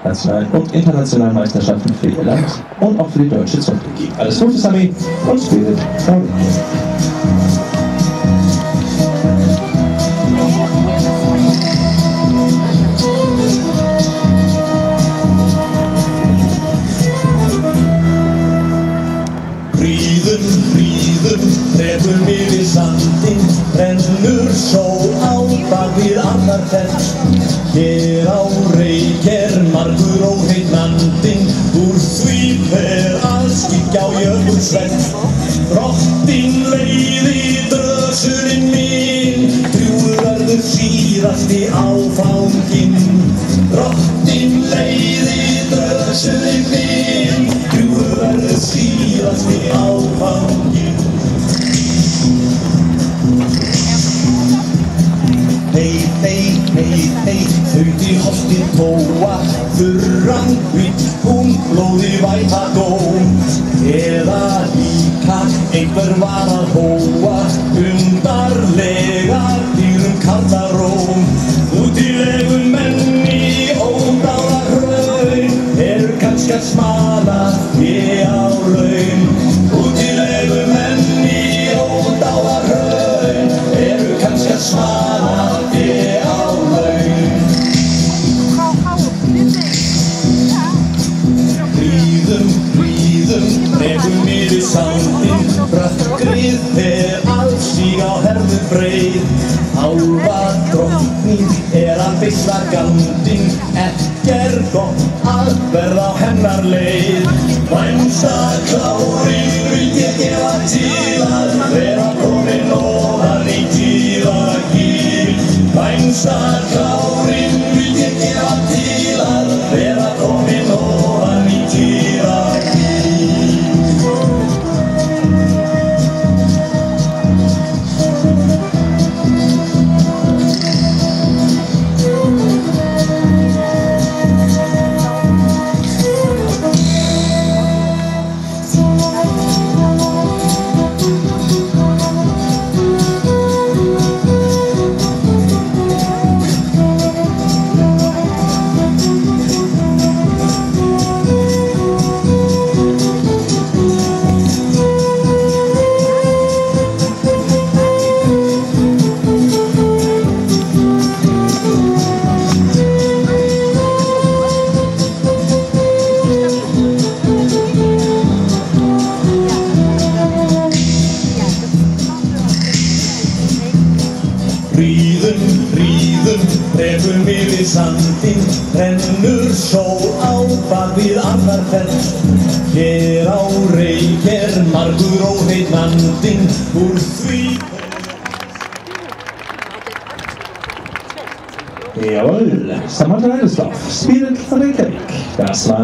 National- und internationalen Meisterschaften für ihr Land und auch für die deutsche Zucht gegeben. Alles Gute, Sami, und Spirit Frau Drefur við í sandinn, rennur sól á bak við annar fell. Hér á Reyk margur óheit landinn, úr því fer að skikja á jökulsvell. Drottin leiði drösurinn minn, drjúgur verður síðasti áfanginn. Drottin leiði drösurinn minn, drjúgur verður síðasti áfanginn. Hei, þaut í holtinn tóa, þurran hvitt, hún blóði væta dóm. Eða líka einhver var að hóa, undarlega dýrum karlaróm. Útilegum menn í ódáða hraun, kannski að smala ég á laun. Útilegum menn í ódáða hraun, kannski að smala ég á laun. Hlýðum, drefum við í sandinn, brötkrið fer alls síg á herðu breið. Álfa drottning að beisla gandinn, gott að verða á hennar leið. Vænsta klárinn vildi ég gefa til að vera kominn ofan í tíðagil. Vænsta klárinn vildi ég gefa til að vera kominn ofan í tíðagil. Hlýðum, drefum við í sandinn, rennur sól á bak við annar fell. Hér á Reyk margur óheit landinn, úr því... Jawohl, Samantha Reindelsdorf, Spirit von Reykjavik. Das war